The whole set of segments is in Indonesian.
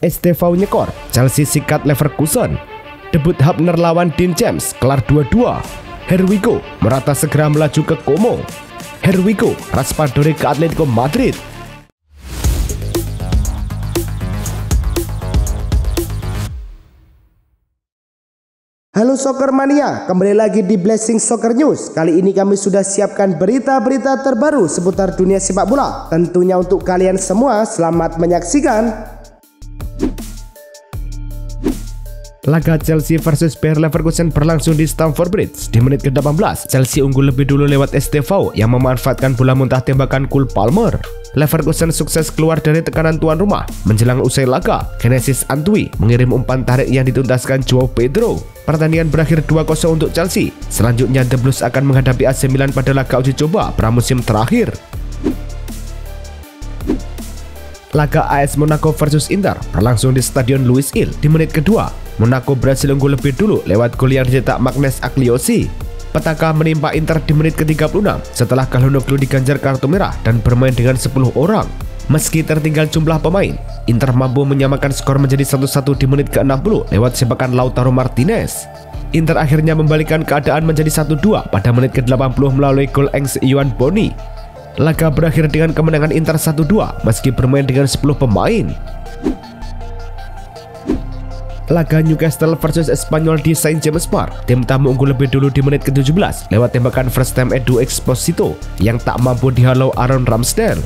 STV nyekor, Chelsea sikat Leverkusen. Debut Hapner lawan Dean James kelar 2-2. Here we go, Morata segera melaju ke Como. Here we go, Raspadori ke Atletico Madrid. Halo Soccer Mania, kembali lagi di Blessing Soccer News. Kali ini kami sudah siapkan berita-berita terbaru seputar dunia sepak bola. Tentunya untuk kalian semua, selamat menyaksikan. Laga Chelsea versus Bayer Leverkusen berlangsung di Stamford Bridge. Di menit ke-18, Chelsea unggul lebih dulu lewat STV yang memanfaatkan bola muntah tembakan Cole Palmer. Leverkusen sukses keluar dari tekanan tuan rumah. Menjelang usai laga, Genesis Antwi mengirim umpan tarik yang dituntaskan Joao Pedro. Pertandingan berakhir 2-0 untuk Chelsea. Selanjutnya The Blues akan menghadapi AC Milan pada laga uji coba pramusim terakhir. Laga AS Monaco versus Inter berlangsung di Stadion Luis Il. Di menit kedua, Monaco berhasil unggul lebih dulu lewat gol yang dicetak Magnus Agliosi. Petaka menimpa Inter di menit ke-36 setelah Calhanoglu diganjar kartu merah dan bermain dengan 10 orang. Meski tertinggal jumlah pemain, Inter mampu menyamakan skor menjadi 1-1 di menit ke-60 lewat sepakan Lautaro Martinez. Inter akhirnya membalikkan keadaan menjadi 1-2 pada menit ke-80 melalui gol Engs Iwan Boni. Laga berakhir dengan kemenangan Inter 1-2 meski bermain dengan 10 pemain. Laga Newcastle versus Espanyol di Saint James Park, tim tamu unggul lebih dulu di menit ke-17 lewat tembakan first time Edu Exposito yang tak mampu dihalau Aaron Ramsdale.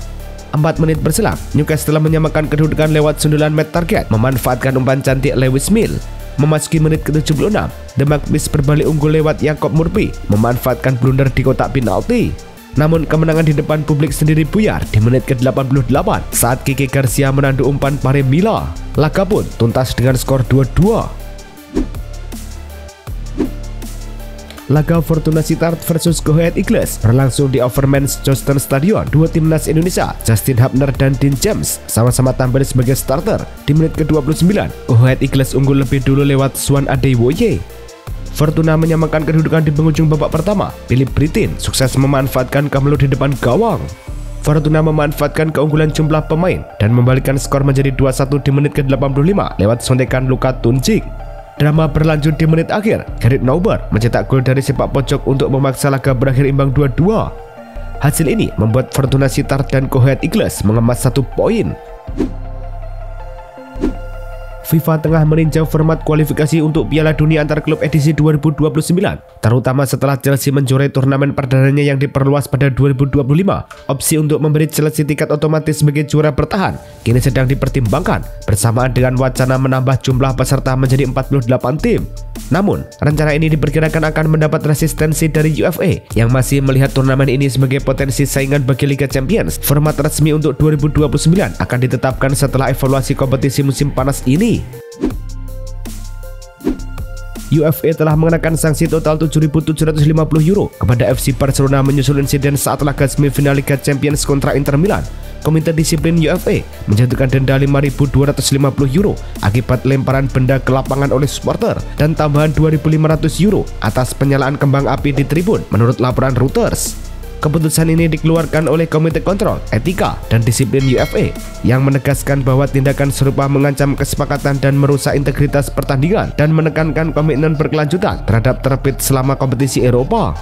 4 menit berselang, Newcastle menyamakan kedudukan lewat sundulan Matt Target memanfaatkan umpan cantik Lewis Mill. Memasuki menit ke-76, The Magpies berbalik unggul lewat Jakob Murphy memanfaatkan blunder di kotak penalti. Namun kemenangan di depan publik sendiri buyar di menit ke-88 saat Kike Garcia menandu umpan Pare Mila. Laga pun tuntas dengan skor 2-2. Laga Fortuna Sittard versus Go Ahead Eagles berlangsung di Overmans Johnston Stadion. Dua timnas Indonesia, Justin Hapner dan Dean James, sama-sama tampil sebagai starter. Di menit ke-29, Go Ahead Eagles unggul lebih dulu lewat Swan Adewoye. Fortuna menyamakan kedudukan di penghujung babak pertama. Philip Britin sukses memanfaatkan Kamelo di depan gawang. Fortuna memanfaatkan keunggulan jumlah pemain dan membalikkan skor menjadi 2-1 di menit ke-85 lewat sondekan Luka Tunjik. Drama berlanjut di menit akhir. Gerrit Nauber mencetak gol dari sepak pojok untuk memaksa laga berakhir imbang 2-2. Hasil ini membuat Fortuna Sittard dan Go Ahead Eagles mengemas 1 poin. FIFA tengah meninjau format kualifikasi untuk Piala Dunia antar klub edisi 2029, terutama setelah Chelsea menjuarai turnamen perdananya yang diperluas pada 2025. Opsi untuk memberi Chelsea tiket otomatis sebagai juara bertahan kini sedang dipertimbangkan bersamaan dengan wacana menambah jumlah peserta menjadi 48 tim. Namun, rencana ini diperkirakan akan mendapat resistensi dari UEFA yang masih melihat turnamen ini sebagai potensi saingan bagi Liga Champions. Format resmi untuk 2029 akan ditetapkan setelah evaluasi kompetisi musim panas ini. UEFA telah mengenakan sanksi total 7.750 euro kepada FC Barcelona menyusul insiden saat laga semifinal Liga Champions kontra Inter Milan. Komite Disiplin UEFA menjatuhkan denda 5.250 euro akibat lemparan benda ke lapangan oleh supporter dan tambahan 2.500 euro atas penyalaan kembang api di tribun menurut laporan Reuters. Keputusan ini dikeluarkan oleh Komite Kontrol, Etika, dan Disiplin UEFA yang menegaskan bahwa tindakan serupa mengancam kesepakatan dan merusak integritas pertandingan dan menekankan komitmen berkelanjutan terhadap terbit selama kompetisi Eropa.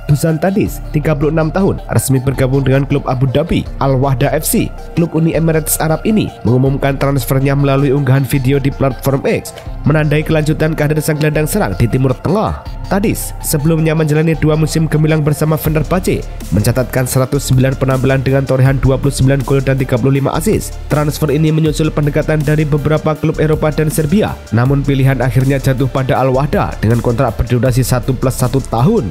Dusan Tadic, 36 tahun, resmi bergabung dengan klub Abu Dhabi, Al Wahda FC. Klub Uni Emirates Arab ini mengumumkan transfernya melalui unggahan video di platform X, menandai kelanjutan karir sang gelandang serang di Timur Tengah. Tadic sebelumnya menjalani 2 musim gemilang bersama Fenerbahce, mencatatkan 109 penampilan dengan torehan 29 gol dan 35 assist. Transfer ini menyusul pendekatan dari beberapa klub Eropa dan Serbia, namun pilihan akhirnya jatuh pada Al Wahda dengan kontrak berdurasi 1+1 tahun.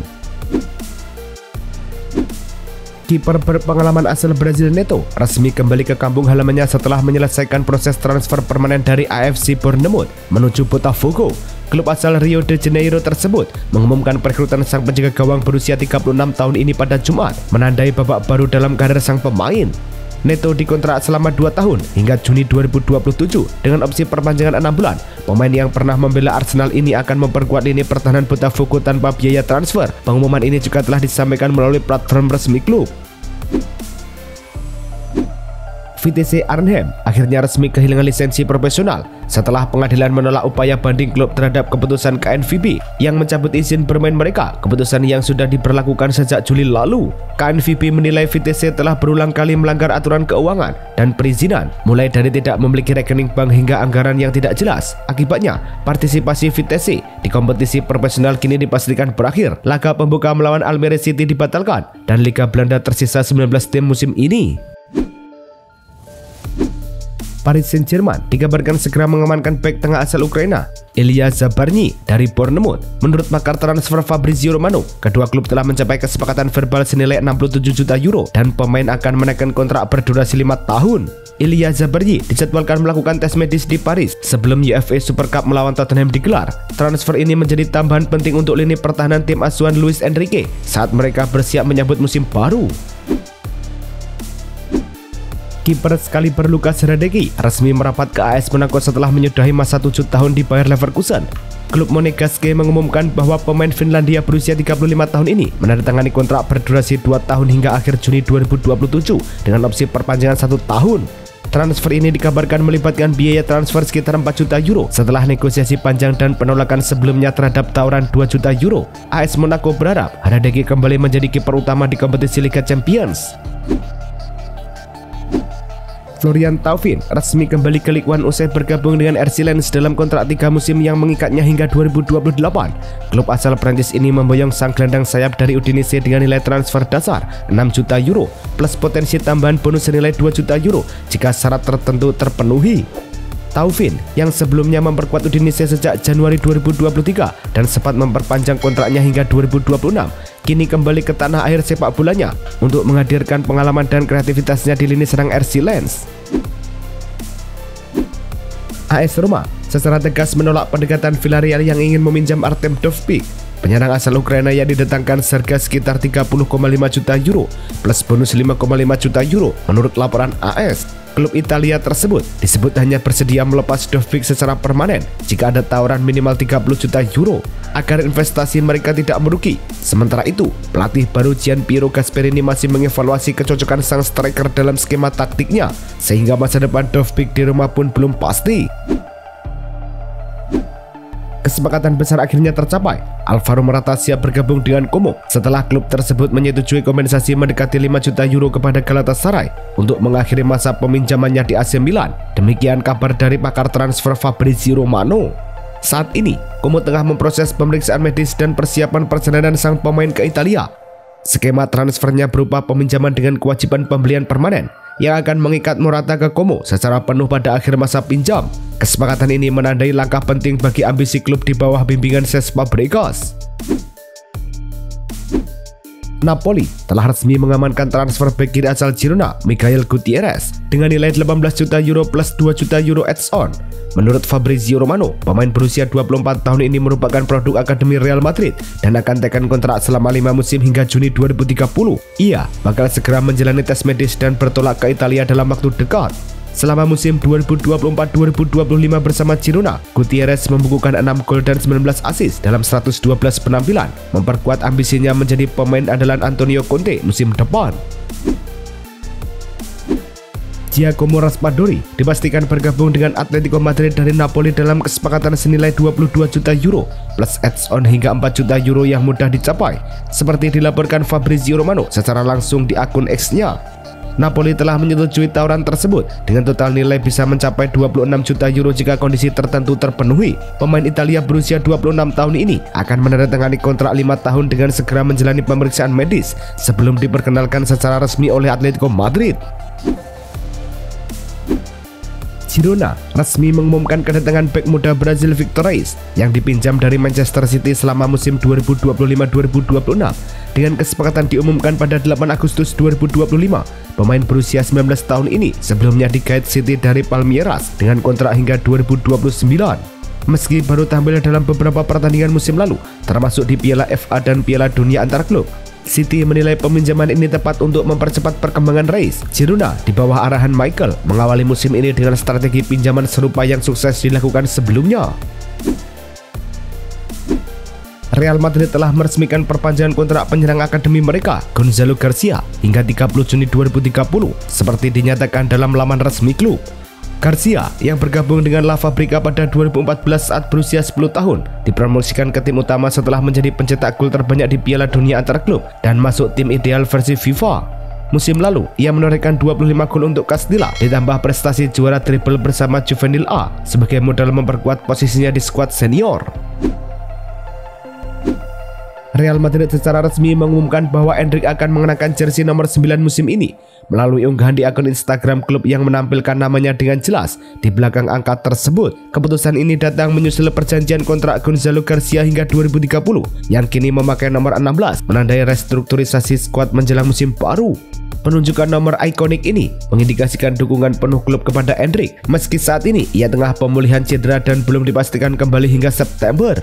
Kiper berpengalaman asal Brazil Neto resmi kembali ke kampung halamannya setelah menyelesaikan proses transfer permanen dari AFC Bournemouth menuju Botafogo. Klub asal Rio de Janeiro tersebut mengumumkan perekrutan sang penjaga gawang berusia 36 tahun ini pada Jumat, menandai babak baru dalam karir sang pemain. Neto dikontrak selama 2 tahun hingga Juni 2027 dengan opsi perpanjangan 6 bulan. Pemain yang pernah membela Arsenal ini akan memperkuat lini pertahanan Botafogo tanpa biaya transfer. Pengumuman ini juga telah disampaikan melalui platform resmi klub. VTC Arnhem akhirnya resmi kehilangan lisensi profesional setelah pengadilan menolak upaya banding klub terhadap keputusan KNVB yang mencabut izin bermain mereka, keputusan yang sudah diberlakukan sejak Juli lalu. KNVB menilai VTC telah berulang kali melanggar aturan keuangan dan perizinan, mulai dari tidak memiliki rekening bank hingga anggaran yang tidak jelas. Akibatnya, partisipasi VTC di kompetisi profesional kini dipastikan berakhir. Laga pembuka melawan Almere City dibatalkan dan Liga Belanda tersisa 19 tim musim ini. Paris Saint-Germain dikabarkan segera mengamankan bek tengah asal Ukraina, Ilya Zabarny dari Bournemouth. Menurut pakar transfer Fabrizio Romano, kedua klub telah mencapai kesepakatan verbal senilai 67 juta euro dan pemain akan menaikkan kontrak berdurasi 5 tahun. Ilya Zabarny dijadwalkan melakukan tes medis di Paris sebelum UEFA Super Cup melawan Tottenham digelar. Transfer ini menjadi tambahan penting untuk lini pertahanan tim asuhan Luis Enrique saat mereka bersiap menyambut musim baru. Kiper Skaliber Lukas Hradecky resmi merapat ke AS Monaco setelah menyudahi masa 7 tahun di Bayer Leverkusen. Klub Monegaske mengumumkan bahwa pemain Finlandia berusia 35 tahun ini menandatangani kontrak berdurasi 2 tahun hingga akhir Juni 2027 dengan opsi perpanjangan 1 tahun. Transfer ini dikabarkan melibatkan biaya transfer sekitar 4 juta euro setelah negosiasi panjang dan penolakan sebelumnya terhadap tawaran 2 juta euro. AS Monaco berharap Hradecky kembali menjadi kiper utama di kompetisi Liga Champions. Florian Thauvin resmi kembali ke Ligue 1 usai bergabung dengan RC Lens dalam kontrak 3 musim yang mengikatnya hingga 2028. Klub asal Prancis ini memboyong sang gelandang sayap dari Udinese dengan nilai transfer dasar 6 juta euro plus potensi tambahan bonus senilai 2 juta euro jika syarat tertentu terpenuhi. Thauvin yang sebelumnya memperkuat Udinese sejak Januari 2023 dan sempat memperpanjang kontraknya hingga 2026, kini kembali ke tanah air sepak bolanya untuk menghadirkan pengalaman dan kreativitasnya di lini serang RC Lens. AS Roma secara tegas menolak pendekatan Villarreal yang ingin meminjam Artem Dovbyk. Penyerang asal Ukraina yang didatangkan seharga sekitar 30,5 juta euro plus bonus 5,5 juta euro menurut laporan AS. Klub Italia tersebut disebut hanya bersedia melepas Dovbyk secara permanen jika ada tawaran minimal 30 juta euro agar investasi mereka tidak merugi. Sementara itu, pelatih baru Gianpiero Gasperini masih mengevaluasi kecocokan sang striker dalam skema taktiknya, sehingga masa depan Dovbyk di Roma pun belum pasti. Kesepakatan besar akhirnya tercapai. Alvaro Morata siap bergabung dengan Como setelah klub tersebut menyetujui kompensasi mendekati 5 juta euro kepada Galatasaray untuk mengakhiri masa peminjamannya di AC Milan. Demikian kabar dari pakar transfer Fabrizio Romano. Saat ini, Como tengah memproses pemeriksaan medis dan persiapan perjalanan sang pemain ke Italia. Skema transfernya berupa peminjaman dengan kewajiban pembelian permanen yang akan mengikat Morata ke Como secara penuh pada akhir masa pinjam. Kesepakatan ini menandai langkah penting bagi ambisi klub di bawah bimbingan Cesc Fabregas. Napoli telah resmi mengamankan transfer bek kiri asal Girona, Miguel Gutierrez, dengan nilai 18 juta euro plus 2 juta euro add-on. Menurut Fabrizio Romano, pemain berusia 24 tahun ini merupakan produk akademi Real Madrid dan akan tekan kontrak selama 5 musim hingga Juni 2030. Ia bakal segera menjalani tes medis dan bertolak ke Italia dalam waktu dekat. Selama musim 2024-2025 bersama Girona, Gutierrez membukukan 6 gol dan 19 assist dalam 112 penampilan, memperkuat ambisinya menjadi pemain andalan Antonio Conte musim depan. Giacomo Raspadori dipastikan bergabung dengan Atletico Madrid dari Napoli dalam kesepakatan senilai 22 juta euro plus add-on hingga 4 juta euro yang mudah dicapai, seperti dilaporkan Fabrizio Romano secara langsung di akun X-nya. Napoli telah menyetujui tawaran tersebut dengan total nilai bisa mencapai 26 juta euro jika kondisi tertentu terpenuhi. Pemain Italia berusia 26 tahun ini akan menandatangani kontrak 5 tahun dengan segera menjalani pemeriksaan medis sebelum diperkenalkan secara resmi oleh Atletico Madrid. Girona resmi mengumumkan kedatangan bek muda Brazil Victor Reis yang dipinjam dari Manchester City selama musim 2025-2026. Dengan kesepakatan diumumkan pada 8 Agustus 2025, pemain berusia 19 tahun ini sebelumnya digait City dari Palmeiras dengan kontrak hingga 2029. Meski baru tampil dalam beberapa pertandingan musim lalu, termasuk di Piala FA dan Piala Dunia antar klub, City menilai peminjaman ini tepat untuk mempercepat perkembangan Reis. Girona di bawah arahan Michael mengawali musim ini dengan strategi pinjaman serupa yang sukses dilakukan sebelumnya. Real Madrid telah meresmikan perpanjangan kontrak penyerang akademi mereka, Gonzalo Garcia, hingga 30 Juni 2030, seperti dinyatakan dalam laman resmi klub. Garcia, yang bergabung dengan La Fabrica pada 2014 saat berusia 10 tahun, dipromosikan ke tim utama setelah menjadi pencetak gol terbanyak di Piala Dunia antar klub dan masuk tim ideal versi FIFA. Musim lalu, ia menorehkan 25 gol untuk Castilla, ditambah prestasi juara triple bersama Juvenil A sebagai modal memperkuat posisinya di skuad senior. Real Madrid secara resmi mengumumkan bahwa Endrick akan mengenakan jersey nomor 9 musim ini melalui unggahan di akun Instagram klub yang menampilkan namanya dengan jelas di belakang angka tersebut. Keputusan ini datang menyusul perjanjian kontrak Gonzalo Garcia hingga 2030 yang kini memakai nomor 16, menandai restrukturisasi skuad menjelang musim baru. Penunjukan nomor ikonik ini mengindikasikan dukungan penuh klub kepada Endrick, meski saat ini ia tengah pemulihan cedera dan belum dipastikan kembali hingga September.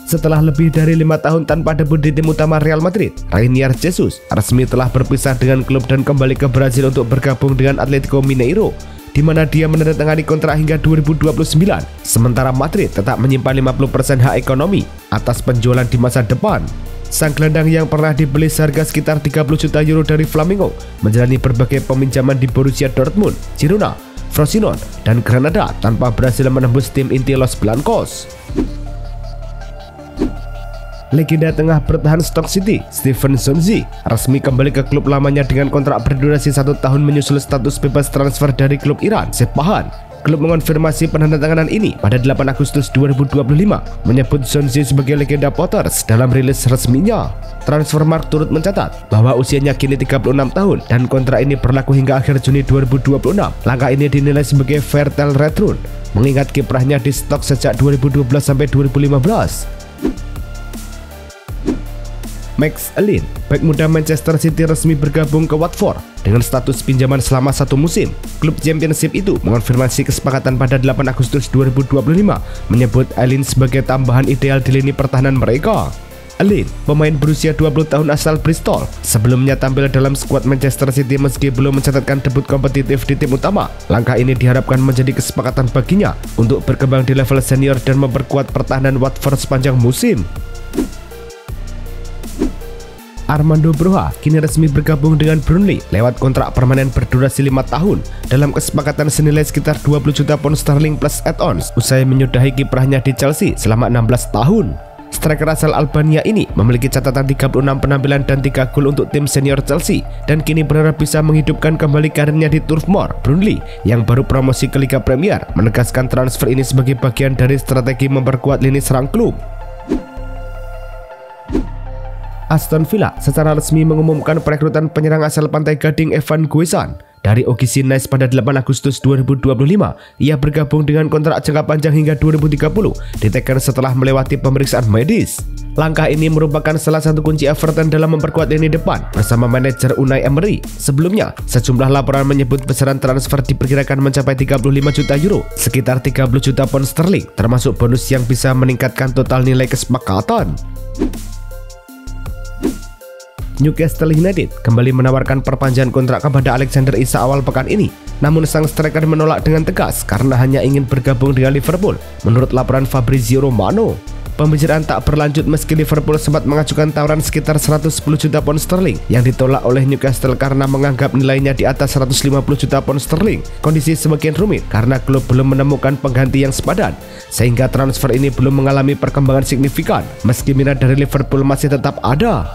Setelah lebih dari 5 tahun tanpa debut di tim utama Real Madrid, Rainier Jesus resmi telah berpisah dengan klub dan kembali ke Brasil untuk bergabung dengan Atletico Mineiro, di mana dia menandatangani kontrak hingga 2029. Sementara Madrid tetap menyimpan 50% hak ekonomi atas penjualan di masa depan. Sang gelandang yang pernah dibeli seharga sekitar 30 juta euro dari Flamengo menjalani berbagai peminjaman di Borussia Dortmund, Girona, Frosinone, dan Granada tanpa berhasil menembus tim inti Los Blancos. Legenda tengah bertahan Stoke City, Steven Zonzi, resmi kembali ke klub lamanya dengan kontrak berdurasi 1 tahun menyusul status bebas transfer dari klub Iran, Sepahan. Klub mengonfirmasi penandatanganan ini pada 8 Agustus 2025, menyebut Zonzi sebagai legenda Potters dalam rilis resminya. Transfermarkt turut mencatat bahwa usianya kini 36 tahun dan kontrak ini berlaku hingga akhir Juni 2026. Langkah ini dinilai sebagai fair tale return, mengingat kiprahnya di Stoke sejak 2012 sampai 2015. Max Allen, bek muda Manchester City resmi bergabung ke Watford dengan status pinjaman selama 1 musim. Klub Championship itu mengonfirmasi kesepakatan pada 8 Agustus 2025, menyebut Allen sebagai tambahan ideal di lini pertahanan mereka. Allen, pemain berusia 20 tahun asal Bristol, sebelumnya tampil dalam skuad Manchester City meski belum mencatatkan debut kompetitif di tim utama. Langkah ini diharapkan menjadi kesepakatan baginya untuk berkembang di level senior dan memperkuat pertahanan Watford sepanjang musim. Armando Broja kini resmi bergabung dengan Burnley lewat kontrak permanen berdurasi 5 tahun dalam kesepakatan senilai sekitar 20 juta pound sterling plus add-ons usai menyudahi kiprahnya di Chelsea selama 16 tahun. Striker asal Albania ini memiliki catatan 36 penampilan dan 3 gol untuk tim senior Chelsea dan kini berharap bisa menghidupkan kembali karirnya di Turf Moor. Burnley yang baru promosi ke Liga Premier menegaskan transfer ini sebagai bagian dari strategi memperkuat lini serang klub. Aston Villa secara resmi mengumumkan perekrutan penyerang asal Pantai Gading Evan Guesan dari OGC Nice pada 8 Agustus 2025. Ia bergabung dengan kontrak jangka panjang hingga 2030, diteken setelah melewati pemeriksaan medis. Langkah ini merupakan salah satu kunci Everton dalam memperkuat lini depan bersama manajer Unai Emery. Sebelumnya, sejumlah laporan menyebut besaran transfer diperkirakan mencapai 35 juta euro, sekitar 30 juta pound sterling, termasuk bonus yang bisa meningkatkan total nilai kesepakatan. Newcastle United kembali menawarkan perpanjangan kontrak kepada Alexander Isak awal pekan ini. Namun sang striker menolak dengan tegas karena hanya ingin bergabung dengan Liverpool, menurut laporan Fabrizio Romano. Pembicaraan tak berlanjut meski Liverpool sempat mengajukan tawaran sekitar 110 juta pound sterling yang ditolak oleh Newcastle karena menganggap nilainya di atas 150 juta pound sterling. Kondisi semakin rumit karena klub belum menemukan pengganti yang sepadan, sehingga transfer ini belum mengalami perkembangan signifikan meski minat dari Liverpool masih tetap ada.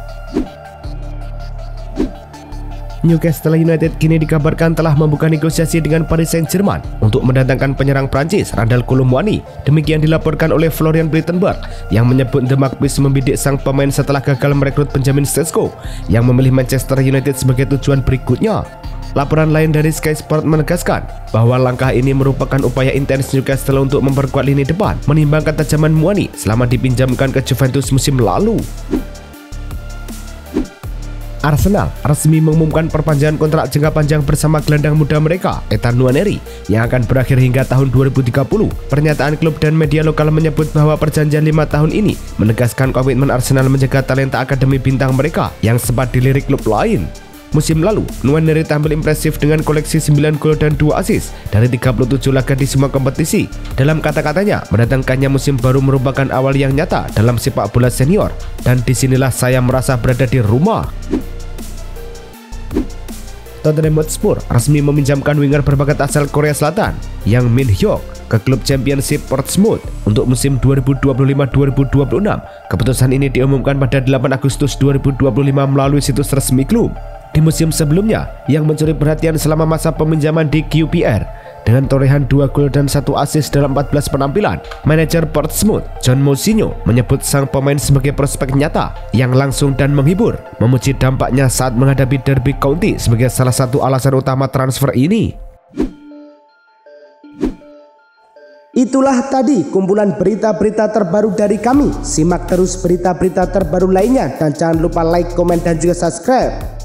Newcastle United kini dikabarkan telah membuka negosiasi dengan Paris Saint-Germain untuk mendatangkan penyerang Prancis Randal Kolo Muani. Demikian dilaporkan oleh Florian Plettenberg yang menyebut The Magpies membidik sang pemain setelah gagal merekrut Benjamin Sesko yang memilih Manchester United sebagai tujuan berikutnya. Laporan lain dari Sky Sport menegaskan bahwa langkah ini merupakan upaya intens Newcastle untuk memperkuat lini depan menimbang ketajaman Muani selama dipinjamkan ke Juventus musim lalu. Arsenal resmi mengumumkan perpanjangan kontrak jangka panjang bersama gelandang muda mereka, Ethan Nwaneri, yang akan berakhir hingga tahun 2030. Pernyataan klub dan media lokal menyebut bahwa perjanjian 5 tahun ini menegaskan komitmen Arsenal menjaga talenta akademi bintang mereka yang sempat dilirik klub lain. Musim lalu, Nwaneri tampil impresif dengan koleksi 9 gol dan 2 assist dari 37 laga di semua kompetisi. Dalam kata-katanya, mendatangkannya musim baru merupakan awal yang nyata dalam sepak bola senior, dan disinilah saya merasa berada di rumah. Tottenham Hotspur resmi meminjamkan winger berbakat asal Korea Selatan, Yang Min Hyuk, ke klub Championship Portsmouth untuk musim 2025-2026. Keputusan ini diumumkan pada 8 Agustus 2025 melalui situs resmi klub. Di musim sebelumnya, yang mencuri perhatian selama masa peminjaman di QPR dengan torehan 2 gol dan 1 assist dalam 14 penampilan, manajer Portsmouth John Mousinho menyebut sang pemain sebagai prospek nyata yang langsung dan menghibur, memuji dampaknya saat menghadapi Derby County sebagai salah satu alasan utama transfer ini. Itulah tadi kumpulan berita-berita terbaru dari kami. Simak terus berita-berita terbaru lainnya dan jangan lupa like, komen, dan juga subscribe.